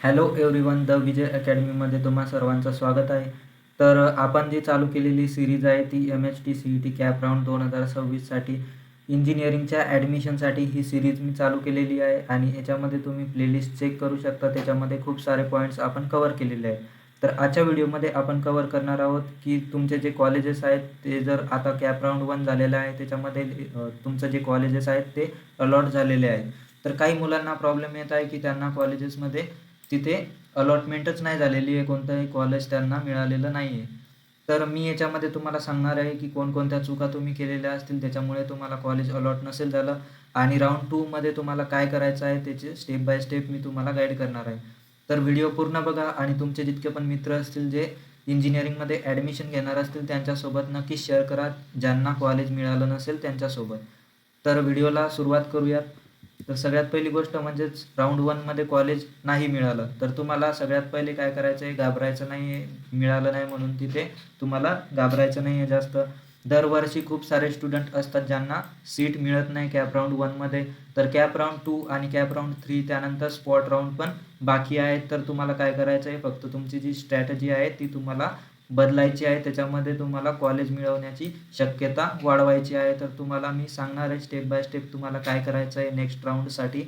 Hello everyone, the विजय अकॅडमीमध्ये तुम्हा सर्वांचं स्वागत आहे. तर आपण जी चालू केलेली सीरीज आहे ती MHT CET कॅप राऊंड 2026साठी इंजिनिअरिंगच्या ॲडमिशनसाठी ही सीरीज मी चालू केलेली आहे आणि याच्यामध्ये तुम्ही प्लेलिस्ट चेक करू शकता. त्याच्यामध्ये खूप सारे पॉईंट्स आपण कव्हर केलेले आहेत. तर आजच्या व्हिडिओमध्ये आपण कव्हर करणार आहोत की तुमचे जे कॉलेजेस आहेत ते जर आता कॅप राऊंड 1 झालेलं आहे त्याच्यामध्ये तुमचं जे कॉलेजेस आहेत ते अलॉट झालेले आहेत. तर काही मुलांना प्रॉब्लेम येत आहे की त्यांना कॉलेजेसमध्ये तिथे अलॉटमेंटच नाही झालेली आहे, कोणतंही कॉलेज त्यांना मिळालेलं नाही आहे. तर मी याच्यामध्ये तुम्हाला सांगणार आहे की कोणकोणत्या चुका तुम्ही केलेल्या असतील त्याच्यामुळे तुम्हाला कॉलेज अलॉट नसेल झालं आणि राऊंड 2मध्ये तुम्हाला काय करायचं आहे त्याचे स्टेप बाय स्टेप मी तुम्हाला गाईड करणार आहे. तर व्हिडिओ पूर्ण बघा आणि तुमचे जितके पण मित्र असतील जे इंजिनिअरिंगमध्ये ॲडमिशन घेणार असतील त्यांच्यासोबत नक्कीच शेअर करा, ज्यांना कॉलेज मिळालं नसेल त्यांच्यासोबत. तर व्हिडिओला सुरुवात करूयात. तर सगळ्यात पहिली गोष्ट म्हणजेच राऊंड 1मध्ये कॉलेज नाही मिळालं तर तुम्हाला सगळ्यात पहिले काय करायचं आहे, घाबरायचं नाही आहे. मिळालं नाही म्हणून तिथे तुम्हाला घाबरायचं नाही आहे जास्त. दरवर्षी खूप सारे स्टुडंट असतात ज्यांना सीट मिळत नाही कॅप राऊंड 1मध्ये. तर कॅप राऊंड 2 आणि कॅप राऊंड 3 त्यानंतर स्पॉट राऊंड पण बाकी आहेत. तर तुम्हाला काय करायचं आहे, फक्त तुमची जी स्ट्रॅटेजी आहे ती तुम्हाला बदलायची आहे. त्याच्यामध्ये तुम्हाला कॉलेज मिळवण्याची शक्यता वाढवायची आहे. तर तुम्हाला मी सांगणार आहे स्टेप बाय स्टेप तुम्हाला काय करायचं आहे नेक्स्ट राऊंडसाठी.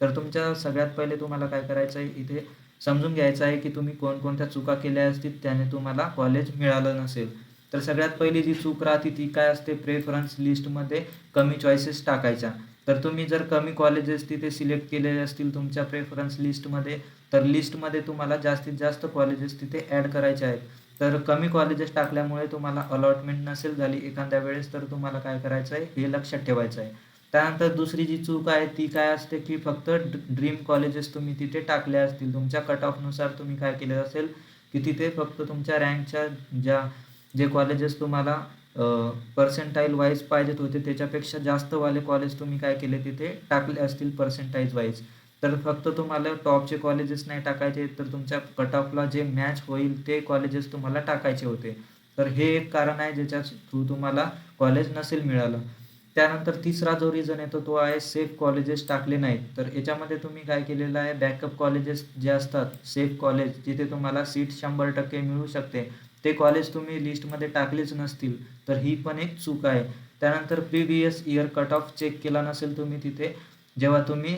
तर तुमच्या सगळ्यात पहिले तुम्हाला काय करायचं आहे, इथे समजून घ्यायचं आहे की तुम्ही कोणकोणत्या चुका केल्या असतील त्याने तुम्हाला कॉलेज मिळालं नसेल. तर सगळ्यात पहिली जी चूक राहते ती काय असते, प्रेफरन्स लिस्टमध्ये कमी चॉईसेस टाकायच्या. तर तुम्ही जर कमी कॉलेजेस तिथे सिलेक्ट केलेले असतील तुमच्या प्रेफरन्स लिस्टमध्ये तर लिस्टमध्ये तुम्हाला जास्तीत जास्त कॉलेजेस तिथे ॲड करायचे आहेत. तर कमी कॉलेजेस टाकल्यामुळे तुम्हाला अलॉटमेंट नसेल झाली एखाद्या वेळेस तर तुम्हाला काय करायचं आहे हे लक्षात ठेवायचं आहे. त्यानंतर दुसरी जी चूक आहे ती काय असते की फक्त ड्रीम कॉलेजेस तुम्ही तिथे टाकले असतील. तुमच्या कट ऑफनुसार तुम्ही काय केलं असेल की तिथे फक्त तुमच्या रँकच्या जे कॉलेजेस तुम्हाला पर्सेंटाईल वाईज पाहिजेत होते त्याच्यापेक्षा जास्तवाले कॉलेज तुम्ही काय केले तिथे टाकले असतील पर्सेंटाईज वाईज. तर फक्त तुम्हाला टॉपचे कॉलेजेस नाही टाकायचे तर तुमच्या कट ऑफला जे मॅच होईल ते कॉलेजेस तुम्हाला टाकायचे होते. तर हे एक कारण आहे ज्याच्या थ्रू तुम्हाला कॉलेज नसेल मिळालं. त्यानंतर तिसरा जो रिझन येतो तो आहे सेफ कॉलेजेस टाकले नाहीत. तर याच्यामध्ये तुम्ही काय केलेलं आहे, बॅकअप कॉलेजेस जे असतात सेफ कॉलेज जिथे तुम्हाला सीट 100% मिळू शकते ते कॉलेज तुम्ही लिस्टमध्ये टाकलेच नसतील तर ही पण एक चूक आहे. त्यानंतर previous year cut off check केला नसेल तुम्ही तिथे. जेव्हा तुम्ही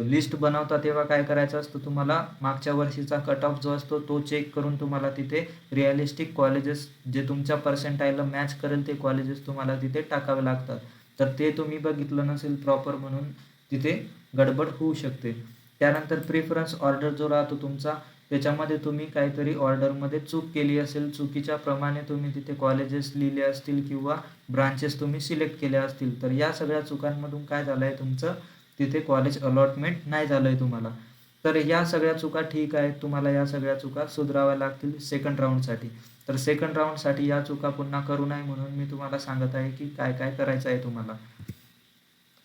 लिस्ट बनवता तेव्हा काय करायचं असतं, तुम्हाला मागच्या वर्षीचा कट ऑफ जो असतो तो चेक करून तुम्हाला तिथे रिअलिस्टिक कॉलेजेस जे तुमच्या पर्सेंटाईलला मॅच करेल ते कॉलेजेस तुम्हाला तिथे टाकावे लागतात. तर ते तुम्ही बघितलं नसेल प्रॉपर म्हणून तिथे गडबड होऊ शकते. त्यानंतर प्रेफरन्स ऑर्डर जो राहतो तुमचा त्याच्यामध्ये तुम्ही काहीतरी ऑर्डरमध्ये चूक केली असेल. चुकीच्या प्रमाणे तुम्ही तिथे कॉलेजेस लिहिले असतील किंवा ब्रांचेस तुम्ही सिलेक्ट केल्या असतील. तर या सगळ्या चुकांमधून काय झालं आहे तुमचं तिथे कॉलेज अलॉटमेंट नाही झालं आहे तुम्हाला. तर या सगळ्या चुका ठीक आहेत, तुम्हाला या सगळ्या चुका सुधाराव्या लागतील सेकंड राऊंडसाठी. तर सेकंड राऊंडसाठी या चुका पुन्हा करू नये म्हणून मी तुम्हाला सांगत आहे की काय काय करायचं आहे तुम्हाला.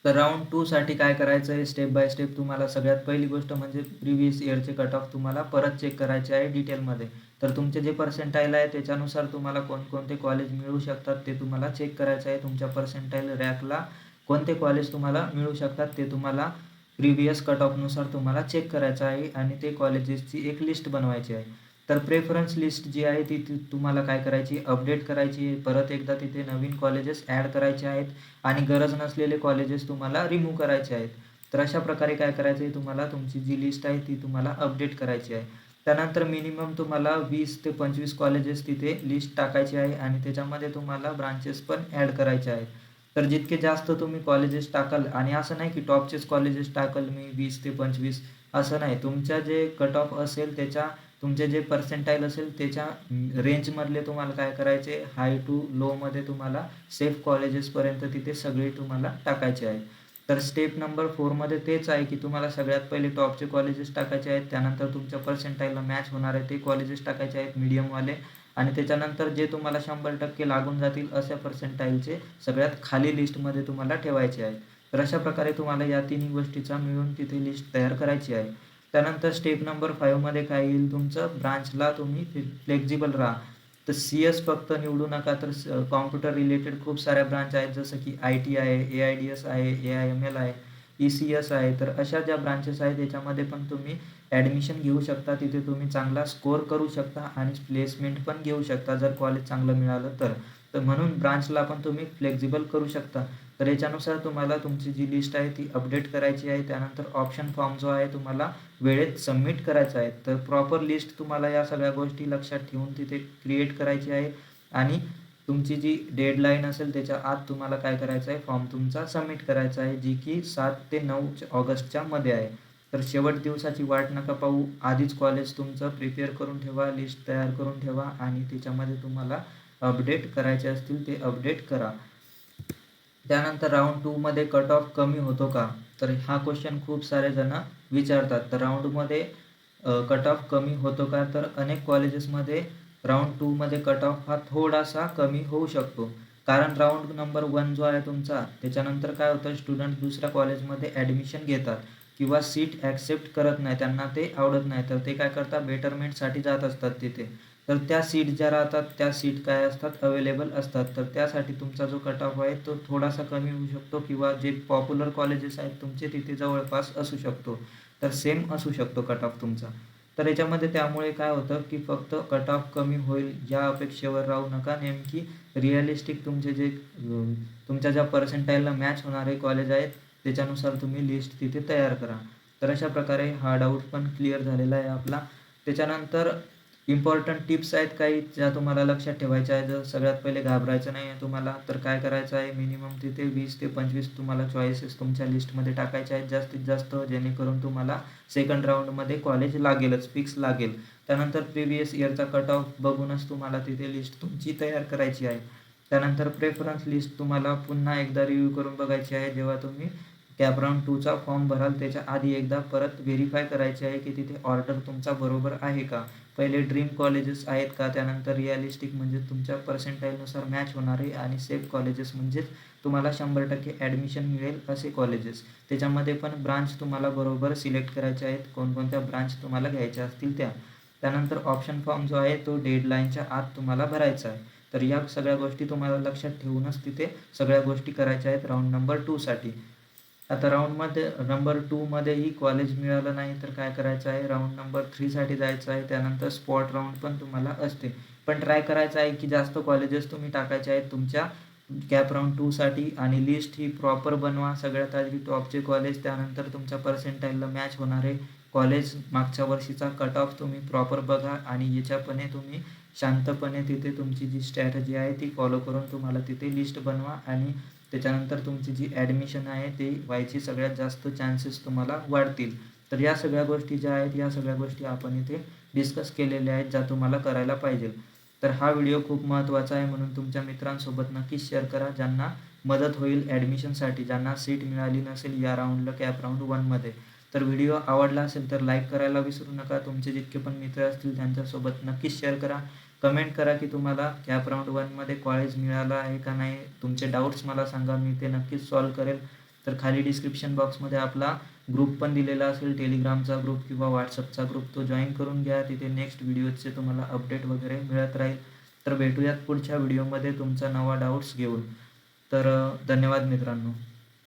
तर राऊंड 2साठी काय करायचं आहे स्टेप बाय स्टेप तुम्हाला सगळ्यात पहिली गोष्ट म्हणजे प्रिव्हियस इयरचे कट ऑफ तुम्हाला परत चेक करायचे आहे डिटेलमध्ये. तर तुमचे जे पर्सेंटाईल आहे त्याच्यानुसार तुम्हाला कोणकोणते कॉलेज मिळू शकतात ते तुम्हाला चेक करायचं आहे. तुमच्या पर्सेंटाईल रँकला कोणते कॉलेज तुम्हाला मिळू शकतात ते तुम्हाला प्रिव्हियस कट ऑफनुसार तुम्हाला चेक करायचं आहे आणि ते कॉलेजेसची एक लिस्ट बनवायची आहे. तर प्रेफरन्स लिस्ट जी आहे ती तुम्हाला काय करायची, अपडेट करायची. परत एकदा तिथे नवीन कॉलेजेस ॲड करायचे आहेत आणि गरज नसलेले कॉलेजेस तुम्हाला रिमूव्ह करायचे आहेत. तर अशा प्रकारे काय करायचं आहे, तुम्हाला तुमची जी लिस्ट आहे ती तुम्हाला अपडेट करायची आहे. त्यानंतर मिनिमम तुम्हाला 20 ते 25 कॉलेजेस तिथे लिस्ट टाकायची आहे आणि त्याच्यामध्ये तुम्हाला ब्रांचेस पण ॲड करायचे आहेत. तर जितके जास्त तुम्ही कॉलेजेस टाकाल आणि असं नाही की टॉपचेच कॉलेजेस टाकाल मी 20 ते 25 असं नाही. तुमच्या जे कट ऑफ असेल त्याच्या तुमचे जे पर्सेंटाईल असेल त्याच्या रेंजमधले तुम्हाला काय करायचे, हाय टू लोमध्ये तुम्हाला सेफ कॉलेजेसपर्यंत तिथे सगळे तुम्हाला टाकायचे आहेत. तर स्टेप नंबर 4मध्ये तेच आहे की तुम्हाला सगळ्यात पहिले टॉपचे कॉलेजेस टाकायचे आहेत. त्यानंतर तुमच्या पर्सेंटाईलला मॅच होणारे ते कॉलेजेस टाकायचे आहेत मीडियमवाले आणि त्याच्यानंतर जे तुम्हाला 100% लागून जातील अशा पर्सेंटाईलचे सगळ्यात खाली लिस्टमध्ये तुम्हाला ठेवायचे आहे. तर अशा प्रकारे तुम्हाला या तिन्ही गोष्टीचा मिळून तिथे लिस्ट तयार करायची आहे. त्यानंतर स्टेप नंबर 5मध्ये काय येईल, तुमचं ब्रांचला तुम्ही फ्लेक्झिबल राहा. तर CS फक्त निवडू नका. तर कॉम्प्युटर रिलेटेड खूप साऱ्या ब्रांच आहेत जसं की IT आहे, AIDS आहे, AIML आहे, ECS आहे. तर अशा ज्या ब्रांचेस आहेत याच्यामध्ये पण तुम्ही ॲडमिशन घेऊ शकता, तिथे तुम्ही चांगला स्कोर करू शकता आणि प्लेसमेंट पण घेऊ शकता जर कॉलेज चांगलं मिळालं तर. तर म्हणून ब्रांचला पण तुम्ही फ्लेक्सिबल करू शकता. तर याच्यानुसार तुम्हाला तुमची जी लिस्ट आहे ती अपडेट करायची आहे. त्यानंतर ऑप्शन फॉर्म जो आहे तुम्हाला वेळेत सबमिट करायचा आहे. तर प्रॉपर लिस्ट तुम्हाला या सगळ्या गोष्टी लक्षात ठेवून तिथे क्रिएट करायची आहे आणि तुमची जी डेडलाईन असेल त्याच्या आत तुम्हाला काय करायचं आहे, फॉर्म तुमचा सबमिट करायचा आहे, जी की 7 ते 9 ऑगस्टच्या मध्ये आहे. तर शेवट दिवसाची वाट नका पाहू. आधीच कॉलेज तुमचं प्रिपेअर करून ठेवा, लिस्ट तयार करून ठेवा आणि त्याच्यामध्ये तुम्हाला अपडेट करायचे असतील ते अपडेट करा. त्यानंतर राऊंड 2मध्ये कट ऑफ कमी होतो का? तर हा क्वेश्चन खूप सारे जण विचारतात. तर राऊंडमध्ये कट ऑफ कमी होतो का? तर अनेक कॉलेजेसमध्ये राऊंड 2मध्ये कट ऑफ हा थोडासा कमी होऊ शकतो. कारण राऊंड नंबर 1 जो आहे तुमचा, त्याच्यानंतर काय होतं, स्टुडंट दुसऱ्या कॉलेजमध्ये ॲडमिशन घेतात किंवा सीट ॲक्सेप्ट करत नाही, त्यांना ते आवडत नाही, तर ते काय करतात, बेटरमेंटसाठी जात असतात तिथे. तर त्या सीट ज्या राहतात त्या सीट काय असतात, अवेलेबल असतात. तर त्यासाठी तुमचा जो कट ऑफ आहे तो थोडासा कमी होऊ शकतो किंवा जे पॉप्युलर कॉलेजेस आहेत तुमचे तिथे जवळपास असू शकतो. तर सेम असू शकतो कट ऑफ तुमचा. तर याच्यामध्ये त्यामुळे काय होतं की फक्त कट ऑफ कमी होईल या अपेक्षेवर राहू नका. नेमकी रिअलिस्टिक तुमचे जे तुमच्या ज्या पर्सेंटाईलला मॅच होणारे कॉलेज आहेत त्याच्यानुसार तुम्ही लिस्ट तिथे तयार करा. तर अशा प्रकारे हा डाऊट पण क्लिअर झालेला आहे आपला. त्याच्यानंतर इम्पॉर्टंट टिप्स आहेत काही ज्या तुम्हाला लक्षात ठेवायच्या आहेत. जर सगळ्यात पहिले घाबरायचं नाही आहे तुम्हाला, तर काय करायचं आहे, मिनिमम तिथे 20 ते 25 तुम्हाला चॉईसेस तुमच्या लिस्टमध्ये टाकायचे आहेत जास्तीत जास्त, जेणेकरून तुम्हाला सेकंड राऊंडमध्ये कॉलेज लागेलच, फिक्स लागेल. त्यानंतर प्रिव्हियस इयरचा कट ऑफ बघूनच तुम्हाला तिथे लिस्ट तुमची तयार करायची आहे. त्यानंतर प्रेफरन्स लिस्ट तुम्हाला पुन्हा एकदा रिव्ह्यू करून बघायची आहे. जेव्हा तुम्ही कॅप राऊंड 2चा फॉर्म भराल त्याच्या आधी एकदा परत व्हेरीफाय करायचे आहे की तिथे ऑर्डर तुमचा बरोबर आहे का. पहिले ड्रीम कॉलेजेस आहेत का, त्यानंतर रिअलिस्टिक म्हणजे तुमच्या पर्सेंटाईलनुसार मॅच होणारे आणि सेफ कॉलेजेस म्हणजेच तुम्हाला 100% ॲडमिशन मिळेल असे कॉलेजेस. त्याच्यामध्ये पण ब्रांच तुम्हाला बरोबर सिलेक्ट करायचे आहेत, कोणकोणत्या ब्रांच तुम्हाला घ्यायच्या असतील त्या. त्यानंतर ऑप्शन फॉर्म जो आहे तो डेडलाईनच्या आत तुम्हाला भरायचा आहे. तर या सगळ्या गोष्टी तुम्हाला लक्षात ठेवूनच तिथे सगळ्या गोष्टी करायच्या आहेत राऊंड नंबर 2साठी. आता राऊंडमध्ये नंबर 2मध्येही कॉलेज मिळालं नाही तर काय करायचं आहे, राऊंड नंबर 3साठी जायचं आहे. त्यानंतर स्पॉट राऊंड पण तुम्हाला असते. पण ट्राय करायचं आहे की जास्त कॉलेजेस तुम्ही टाकायचे आहेत तुमच्या कॅप राऊंड 2साठी आणि लिस्ट ही प्रॉपर बनवा. सगळ्यात आधी टॉपचे कॉलेज, त्यानंतर तुमच्या पर्सेंटाईलला मॅच होणारे कॉलेज, मागच्या वर्षीचा कट ऑफ तुम्ही प्रॉपर बघा आणि याच्यापणे तुम्ही शांतपणे तिथे तुमची जी स्ट्रॅटजी आहे ती फॉलो करून तुम्हाला तिथे लिस्ट बनवा आणि त्याच्यानंतर तुमची जी ॲडमिशन आहे ते व्हायची सगळ्यात जास्त चान्सेस तुम्हाला वाढतील. तर या सगळ्या गोष्टी ज्या आहेत या सगळ्या गोष्टी आपण इथे डिस्कस केलेल्या आहेत ज्या तुम्हाला करायला पाहिजे. तर हा व्हिडिओ खूप महत्त्वाचा आहे म्हणून तुमच्या मित्रांसोबत नक्कीच शेअर करा, ज्यांना मदत होईल ॲडमिशनसाठी, ज्यांना सीट मिळाली नसेल या राऊंडला कॅप राऊंड 1मध्ये. तर व्हिडिओ आवडला असेल तर लाईक करायला विसरू नका. तुमचे जितके पण मित्र असतील त्यांच्यासोबत नक्कीच शेअर करा. कमेंट करा की तुम्हाला कॅप राऊंड 1मध्ये कॉलेज मिळालं आहे का नाही. तुमचे डाऊट्स मला सांगा, मी ते नक्कीच सॉल्व करेल. तर खाली डिस्क्रिप्शन बॉक्समध्ये आपला ग्रुप पण दिलेला असेल, टेलिग्रामचा ग्रुप किंवा व्हॉट्सअपचा ग्रुप, तो जॉईन करून घ्या. तिथे नेक्स्ट व्हिडिओचे तुम्हाला अपडेट वगैरे मिळत राहील. तर भेटूयात पुढच्या व्हिडिओमध्ये तुमचा नवा डाऊट्स घेऊन. तर धन्यवाद मित्रांनो.